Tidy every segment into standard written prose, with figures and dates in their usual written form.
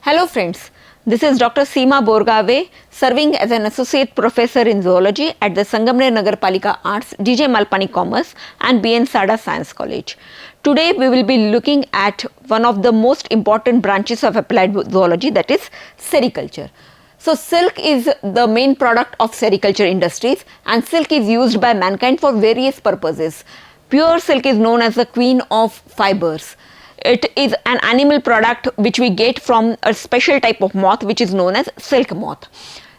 Hello friends, this is Dr. Seema Borgave, serving as an associate professor in zoology at the Sangamner Nagarpalika Arts, DJ Malpani Commerce and BN Sada Science College. Today we will be looking at one of the most important branches of applied zoology, that is sericulture. So silk is the main product of sericulture industries, and silk is used by mankind for various purposes. Pure silk is known as the queen of fibers. It is an animal product which we get from a special type of moth which is known as silk moth.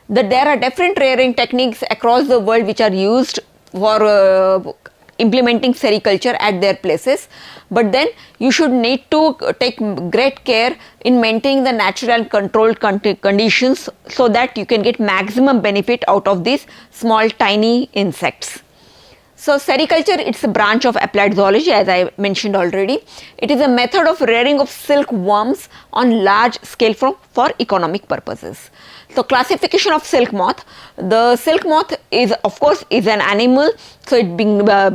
There are different rearing techniques across the world which are used for implementing sericulture at their places, but then you should need to take great care in maintaining the natural and controlled conditions so that you can get maximum benefit out of these small tiny insects. So sericulture, it's a branch of applied zoology, as I mentioned already. It is a method of rearing of silkworms on large scale for economic purposes. So classification of silk moth. The silk moth is, of course, is an animal, so it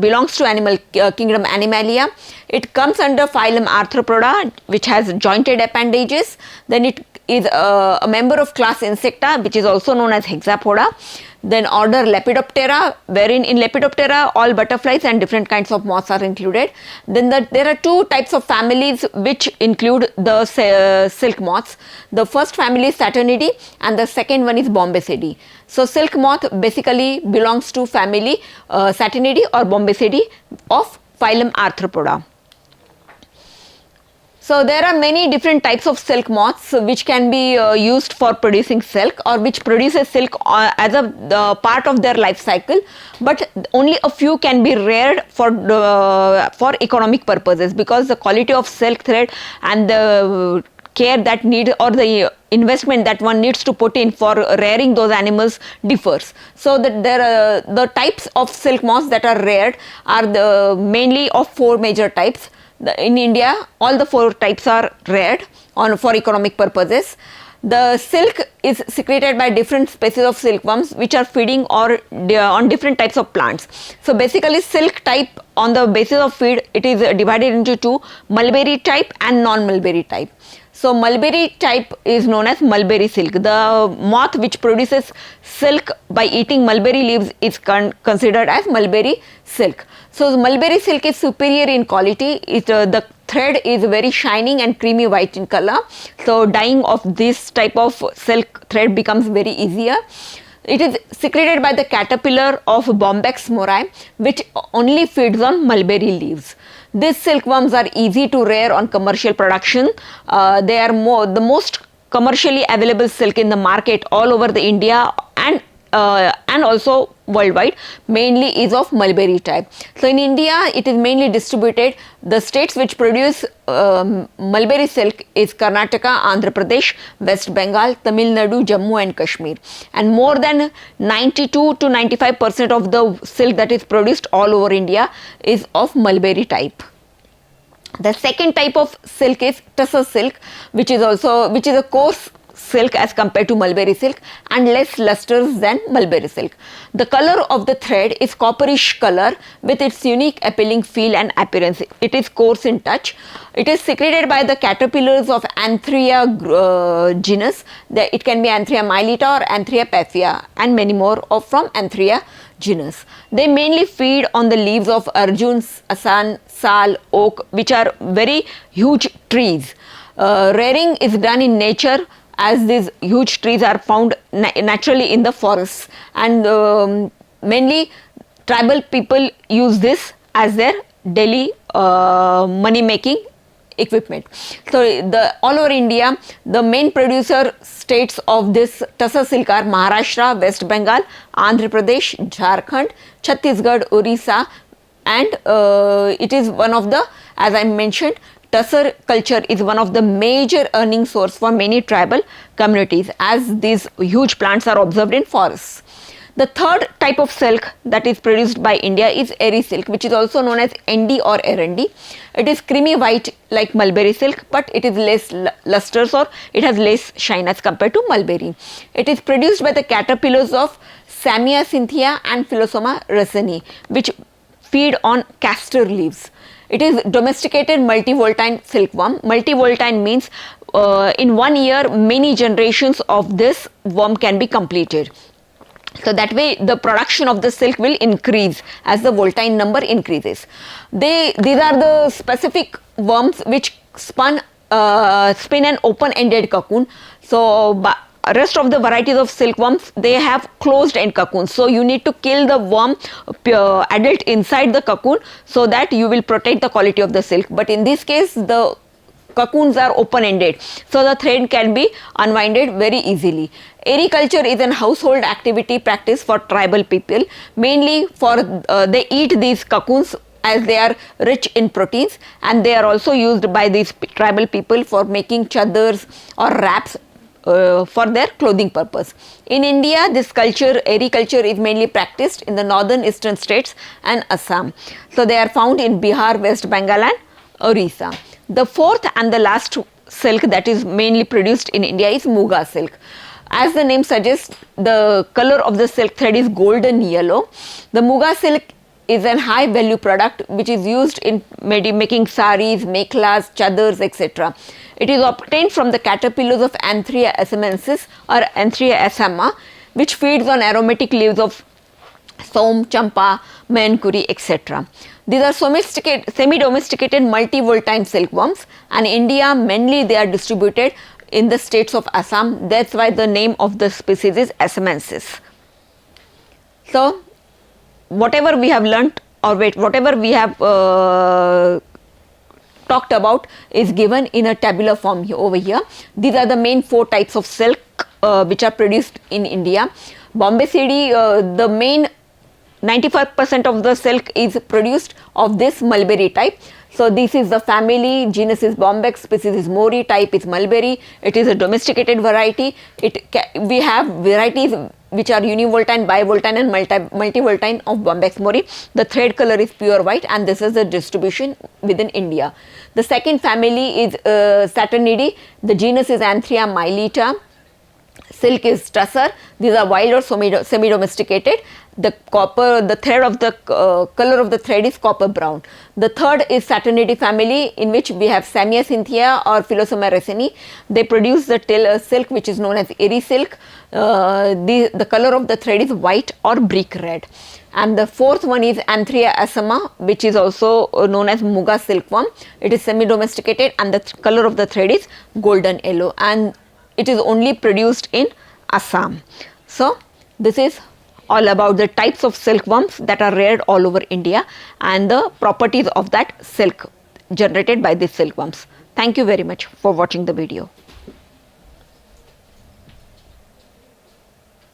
belongs to animal kingdom Animalia. It comes under phylum Arthropoda, which has jointed appendages. Then it is a member of class Insecta, which is also known as Hexapoda. Then order Lepidoptera, wherein in Lepidoptera all butterflies and different kinds of moths are included. Then there are two types of families which include the silk moths. The first family is Saturnidae and the second one is Bombycidae. So silk moth basically belongs to family Saturnidae or Bombycidae of phylum Arthropoda. So there are many different types of silk moths which can be used for producing silk, or which produces silk as a part of their life cycle, but only a few can be reared for economic purposes, because the quality of silk thread and the care that needs, or the investment that one needs to put in for rearing those animals differs. So that the types of silk moths that are reared are mainly of four major types. In India, all the four types are reared for economic purposes. The silk is secreted by different species of silkworms which are feeding on different types of plants. So basically silk type, on the basis of feed, it is divided into two: mulberry type and non-mulberry type. So mulberry type is known as mulberry silk. The moth which produces silk by eating mulberry leaves is considered as mulberry silk. So mulberry silk is superior in quality. The thread is very shining and creamy white in color. So dyeing of this type of silk thread becomes very easier. It is secreted by the caterpillar of Bombyx mori, which only feeds on mulberry leaves. These silkworms are easy to rear on commercial production. They are the most commercially available silk in the market all over the India and also worldwide, mainly is of mulberry type. So in India, it is mainly distributed. The states which produce mulberry silk is Karnataka, Andhra Pradesh, West Bengal, Tamil Nadu, Jammu and Kashmir. And more than 92 to 95% of the silk that is produced all over India is of mulberry type. The second type of silk is tussar silk, which is a coarse silk as compared to mulberry silk and less lustrous than mulberry silk. The color of the thread is copperish color with its unique appealing feel and appearance. It is coarse in touch. It is secreted by the caterpillars of Anthrea genus. It can be Anthrea mylitta or Anthrea paphia and many more from Anthrea genus. They mainly feed on the leaves of arjun, asan, sal, oak, which are very huge trees. Rearing is done in nature, as these huge trees are found naturally in the forests, and mainly tribal people use this as their daily money making equipment. So all over India, the main producer states of this tussar silk are Maharashtra, West Bengal, Andhra Pradesh, Jharkhand, Chhattisgarh, Orissa, and it is one of the, as I mentioned, tussar culture is one of the major earning source for many tribal communities, as these huge plants are observed in forests. The third type of silk that is produced by India is eri silk, which is also known as endi or erendi. It is creamy white like mulberry silk, but it is less lustrous, or it has less shine as compared to mulberry. It is produced by the caterpillars of Samia cynthia and Philosoma resini, which feed on castor leaves. It is domesticated multivoltine silkworm. Multivoltine means in 1 year many generations of this worm can be completed. So that way the production of the silk will increase as the voltine number increases. These are the specific worms which spin an open-ended cocoon. So rest of the varieties of silkworms, they have closed end cocoons. So you need to kill the worm adult inside the cocoon so that you will protect the quality of the silk. But in this case the cocoons are open-ended, so the thread can be unwinded very easily. Sericulture is a household activity practice for tribal people, mainly for they eat these cocoons as they are rich in proteins, and they are also used by these tribal people for making chadars or wraps for their clothing purpose. In India, this sericulture is mainly practiced in the northern eastern states and Assam. So they are found in Bihar, West Bengal and Orissa. The fourth and the last silk that is mainly produced in India is Muga silk. As the name suggests, the color of the silk thread is golden yellow. The Muga silk is a high value product which is used in making saris, mekhlas, chadars, etc. It is obtained from the caterpillars of Anthrea assamensis or Anthrea assama, which feeds on aromatic leaves of som, champa, mankuri, etc. These are semi-domesticated multi-voltine silkworms, and in India mainly they are distributed in the states of Assam. That's why the name of the species is assamensis. So whatever we have learnt, or whatever we have talked about is given in a tabular form over here. These are the main 4 types of silk which are produced in India. Bombyx, the main 95% of the silk is produced of this mulberry type. So this is the family, genus is Bombyx, species is mori, type is mulberry. It is a domesticated variety. We have varieties which are univoltine, bivoltine and multivoltine of Bombyx mori. The thread color is pure white, and this is the distribution within India. The second family is Saturnidae. The genus is Anthrea mylitta. Silk is tussar. These are wild or semi-domesticated. The thread of the color of the thread is copper brown. The third is Saturnidae family, in which we have Samia cynthia or Philosoma racini. They produce the silk which is known as eri silk. The color of the thread is white or brick red. And the fourth one is Anthrea assama, which is also known as Muga silkworm. It is semi-domesticated, and the color of the thread is golden yellow, and it is only produced in Assam. So this is all about the types of silkworms that are reared all over India and the properties of that silk generated by these silkworms. Thank you very much for watching the video.